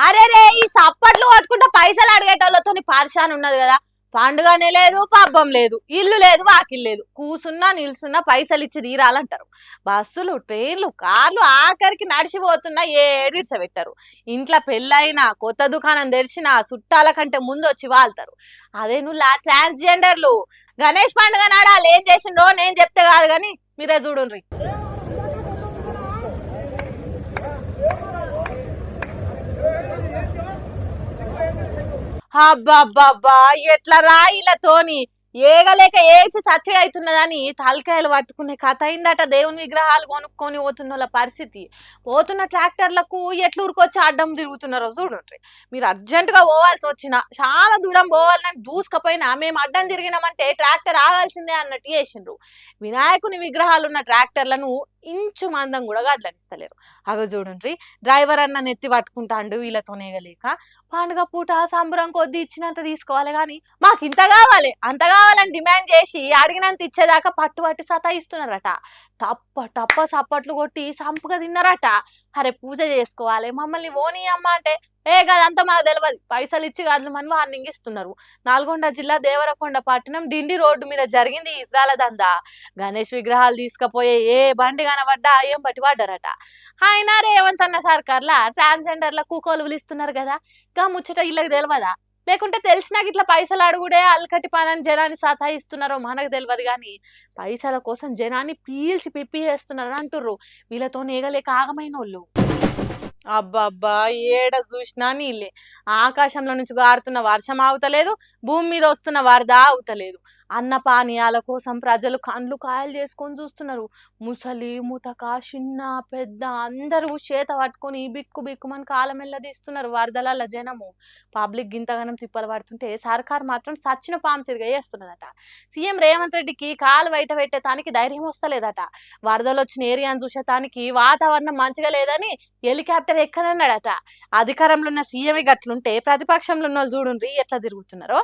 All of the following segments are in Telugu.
అరే రే ఈ సప్పట్లు కొట్టుకుంటే పైసలు అడిగేటోళ్ళతో పరిశాన్ ఉన్నది కదా. పండుగనే లేదు, పబ్బం లేదు, ఇల్లు లేదు, వాకిల్ లేదు, కూసున్నా నిల్సున్నా పైసలు ఇచ్చి తీరాలంటారు. బస్సులు, ట్రైన్లు, కార్లు ఆఖరికి నడిచిపోతున్నా ఏడిడ్స పెట్టారు. ఇంట్లో పెళ్ళైనా కొత్త దుకాణం తెరిచినా చుట్టాల కంటే ముందు వచ్చి వాళ్తారు. అదే నువ్వు ట్రాన్స్జెండర్లు గణేష్ పండుగ నాడాలు ఏం చేసిండ్రో నేను చెప్తే కాదు కానీ మీరే చూడుండ్రి. అబ్బబ్బబ్బా ఎట్లా రాయిలతోని ఏగలేక ఏడ్చి సచ్చడి అవుతున్నదని తలకాయలు పట్టుకునే కథ అయిందట. దేవుని విగ్రహాలు కొనుక్కొని పోతున్న పరిస్థితి. పోతున్న ట్రాక్టర్లకు ఎట్లు ఊరుకొచ్చి అడ్డం తిరుగుతున్నారో చూడండి. మీరు అర్జెంటుగా పోవాల్సి వచ్చినా చాలా దూరం పోవాలని దూసుకపోయినా మేము అడ్డం తిరిగినామంటే ట్రాక్టర్ ఆగాల్సిందే అన్నట్టు చేసిండ్రు. వినాయకుని విగ్రహాలు ఉన్న ట్రాక్టర్లను ఇంచు మందం కూడా గడ్లనిస్తలేరు. అగ చూడండి, డ్రైవర్ అన్న నెత్తి పట్టుకుంటాండు వీళ్ళతో నేగలేక. పండుగ పూట సంబరం కొద్ది ఇచ్చినంత తీసుకోవాలి కానీ మాకు ఇంత కావాలి అంత కావాలని డిమాండ్ చేసి అడిగినంత ఇచ్చేదాకా పట్టుబట్టి సతాయిస్తున్నారట. టప్ప టప్ప సప్పట్లు కొట్టి సంపుగా తిన్నారట. అరే పూజ చేసుకోవాలి మమ్మల్ని ఓని అమ్మ అంటే గదంతా మాకు తెలియదు, పైసలు ఇచ్చి గదలమని వార్నింగ్ ఇస్తున్నారు. నల్గొండ జిల్లా దేవరకొండ పట్టణం డిండి రోడ్డు మీద జరిగింది ఇజ్రాల దందా. గణేష్ విగ్రహాలు తీసుకుపోయే ఏ బండి కనబడ్డా ఏం బట్టి పడ్డారట. అయినా రేవంత్ అన్న సర్కార్లా ట్రాన్స్జెండర్లకు కొలువులు ఇస్తున్నారు కదా, ఇంకా ముచ్చట ఇళ్ళకి తెలియదా? లేకుంటే తెలిసినాక ఇట్లా పైసలు అడుగుడే అల్కటి పనని జనాన్ని సతాయిస్తున్నారో మనకు తెలియదు కానీ పైసల కోసం జనాన్ని పీల్చి పిప్పి చేస్తున్నారు అంటుర్రు వీళ్ళతో నేగలేక ఆగమైన వాళ్ళు. అబ్బబ్బా ఏడ చూసినా నీళ్ళే. ఆకాశంలో నుంచి గారుతున్న వర్షం ఆగుతలేదు, భూమి మీద వస్తున్న వరద ఆగుతలేదు. అన్న పానీయాల కోసం ప్రజలు కండ్లు కాయలు చేసుకొని చూస్తున్నారు. ముసలి ముతక చిన్న పెద్ద అందరూ చేత పట్టుకొని బిక్కు బిక్కుమని కాలమెల్ల తీస్తున్నారు వరదల జనము. పబ్లిక్ గింతగానం తిప్పలు పడుతుంటే సర్కార్ మాత్రం సచ్చిన పాము తిరిగా చేస్తున్నదట. సీఎం రేవంత్ రెడ్డికి కాలు బయట పెట్టేతానికి ధైర్యం వస్తలేదట. వరదలు వచ్చిన ఏరియాను చూసేతానికి వాతావరణం మంచిగా లేదని హెలికాప్టర్ ఎక్కనన్నాడట. అధికారంలో ఉన్న సీఎం గట్లుంటే ప్రతిపక్షంలో ఉన్న వాళ్ళు చూడుండ్రి ఎట్లా తిరుగుతున్నారో.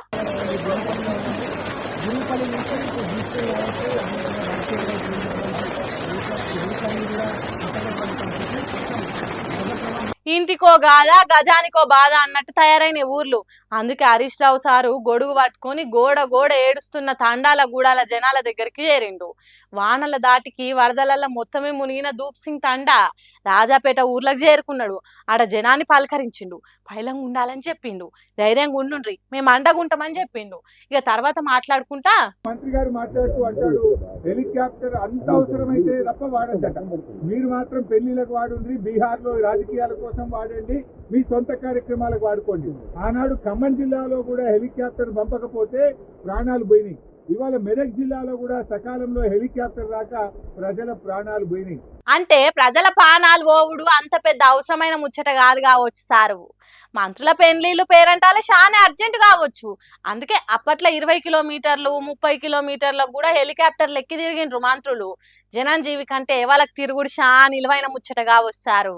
ఇంటికో గాథ గజానికో బాధ అన్నట్టు తయారైన ఊర్లు. అందుకే హరీష్ రావు సారు గొడుగు పట్టుకొని గోడ గోడ ఏడుస్తున్న తండాల గూడాల జనాల దగ్గరికి చేరిండు. వానల దాటికి వరదలల్ల మొత్తమే మునిగిన దూప్ సింగ్ తండా రాజాపేట ఊర్లకు చేరుకున్నాడు. ఆడ జనాన్ని పలకరించిండు, పైలంగా ఉండాలని చెప్పిండు, ధైర్యంగా ఉండుండ్రి మేము అండగుంటామని చెప్పిండు. ఇక తర్వాత మాట్లాడుకుంటా మంత్రి గారు మాట్లాడుతూ అంటాడు, హెలికాప్టర్ అంత అవసరమైతే తప్ప వాడద్దట, మీరు మాత్రం పెళ్లిలకు వాడుండ్రి, బీహార్ లో రాజకీయాల కోసం వాడండి, మీ సొంత కార్యక్రమాలకు వాడుకోండి. ఆనాడు ఖమ్మం జిల్లాలో కూడా హెలికాప్టర్ పంపకపోతే ప్రాణాలు పోయినాయి. ఇవాళ మెదక్ జిల్లాలో కూడా సకాలంలో హెలికాప్టర్ రాక ప్రజల ప్రాణాలు పోయినాయి. అంటే ప్రజల ప్రాణాలు పోవుడు అంత పెద్ద అవసరమైన ముచ్చట కాదు కావచ్చు సారు. మంత్రుల పెళ్లిళ్ళు పేరంటాలే చాలా అర్జెంట్ కావచ్చు. అందుకే అప్పట్లో 20 కిలోమీటర్లు 30 కిలోమీటర్లకు కూడా హెలికాప్టర్లు ఎక్కి తిరిగిండ్రు మంత్రులు. జనంజీవి కంటే వాళ్ళకి తిరుగుడు చాలా నిలువైన ముచ్చట కావచ్చు సారు.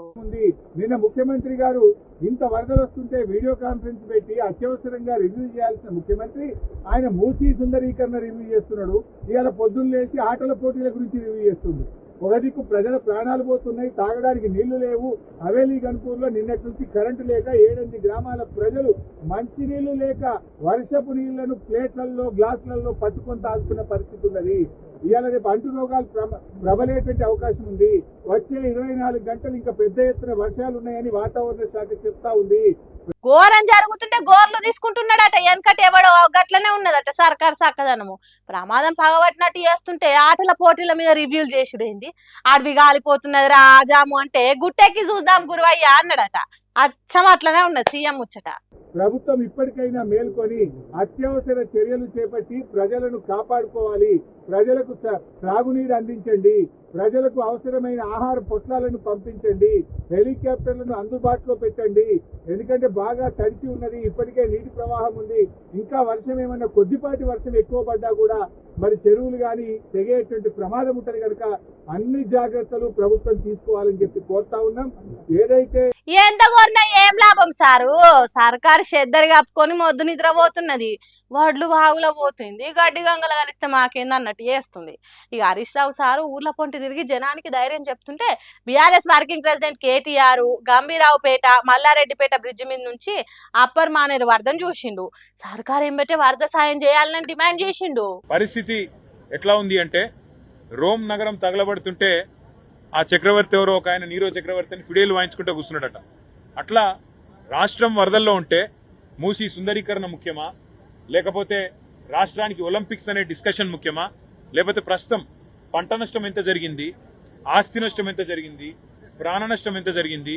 నిన్న ముఖ్యమంత్రి గారు ఇంత వరదలు వస్తుంటే వీడియో కాన్ఫరెన్స్ పెట్టి అత్యవసరంగా రివ్యూ చేయాల్సిన ముఖ్యమంత్రి ఆయన మూసీ సుందరీకరణ రివ్యూ చేస్తున్నాడు. ఇవాళ పొద్దున్న లేచి ఆటల పోటీల గురించి రివ్యూ చేస్తుంది. ఒక దిక్కు ప్రజల ప్రాణాలు పోతున్నాయి, తాగడానికి నీళ్లు లేవు. హవేలీ గన్పూర్లో నిన్నటి నుంచి కరెంటు లేక 7 గ్రామాల ప్రజలు మంచినీళ్లు లేక వర్షపు నీళ్లను ప్లేట్లలో గ్లాసులలో పట్టుకొని తాగుతున్న పరిస్థితి ఉన్నది. ఇవాళ రేపు అంటు రోగాలు ప్రబలేటువంటి అవకాశం ఉంది. వచ్చే 24 గంటలు ఇంకా పెద్ద ఎత్తున వర్షాలు ఉన్నాయని వాతావరణ శాఖ చెప్తా ఉంది. ఘోరం జరుగుతుంటే గోర్లు తీసుకుంటున్నాడట. వెనకటి ఎవడో గట్లనే ఉన్నదట సర్కార్ చక్కదనము. ప్రమాదం పగబట్టినట్టు చేస్తుంటే ఆటల పోటీల మీద రివ్యూలు చేసుడేంది. అడవి గాలిపోతున్నది రాజాము అంటే గుట్టెక్కి చూద్దాం గురువయ్య అన్నాడట. అచ్చం అట్లనే ఉన్నది సీఎం ముచ్చట. ప్రభుత్వం ఇప్పటికైనా మేల్కొని అత్యవసర చర్యలు చేపట్టి ప్రజలను కాపాడుకోవాలి. ప్రజలకు త్రాగునీరు అందించండి, ప్రజలకు అవసరమైన ఆహార పొట్లాలను పంపించండి, హెలికాప్టర్లను అందుబాటులో పెట్టండి. ఎందుకంటే బాగా తడిచి ఉన్నది, ఇప్పటికే నీటి ప్రవాహం ఉంది. ఇంకా వర్షం ఏమన్నా కొద్దిపాటి వర్షం ఎక్కువ పడ్డా కూడా మరి చెరువులు కానీ తెగేటువంటి ప్రమాదం ఉంటుంది కనుక అన్ని జాగ్రత్తలు ప్రభుత్వం తీసుకోవాలని చెప్పి కోరుతా ఉన్నాం. ఏదైతే ఎంత కోరినా ఏం లాభం సారు సర్కారు చెద్దరు కప్పుకొని మొద్దు నిద్రపోతున్నది, వడ్లు బాగులో పోతుంది, గడ్డి గంగల కలిస్తే మాకేంది అన్నట్టు చేస్తుంది. ఇక హరీష్ రావు సారు ఊర్ల పొంటి తిరిగి జనానికి ధైర్యం చెప్తుంటే BRS working president KTR Gambhiraopet Mallareddypet bridge మీద నుంచి అప్పర్ మానేరు వరదను చూసిండు. సర్కారు ఏం పెట్టే వరద సాయం చేయాలని డిమాండ్ చేసిండు. పరిస్థితి ఎట్లా ఉంది అంటే రోమ్ నగరం తగలబడుతుంటే ఆ చక్రవర్తి ఎవరో ఒక ఆయన నీరో చక్రవర్తిని ఫిడేలు వాయించుకుంటూ కూర్చున్నాడట. అట్లా రాష్ట్రం వరదల్లో ఉంటే మూసీ సుందరీకరణ ముఖ్యమా, లేకపోతే రాష్ట్రానికి ఒలింపిక్స్ అనే డిస్కషన్ ముఖ్యమా, లేకపోతే ప్రస్తుతం పంట నష్టం ఎంత జరిగింది, ఆస్తి నష్టం ఎంత జరిగింది, ప్రాణ నష్టం ఎంత జరిగింది,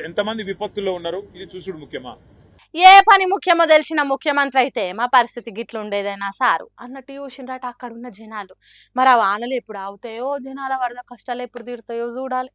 ఎంతమంది విపత్తుల్లో ఉన్నారు ఇది చూసుడు ముఖ్యమా? ఏ పని ముఖ్యమో తెలిసిన ముఖ్యమంత్రి అయితే మా పరిస్థితి గిట్ల ఉండేదైనా సారు అన్నట్టు చూసిండ్రట అక్కడ ఉన్న జనాలు. మరి ఆ వానలు ఎప్పుడు ఆగుతాయో, జనాల వరద కష్టాలు ఎప్పుడు తీరుతాయో చూడాలి.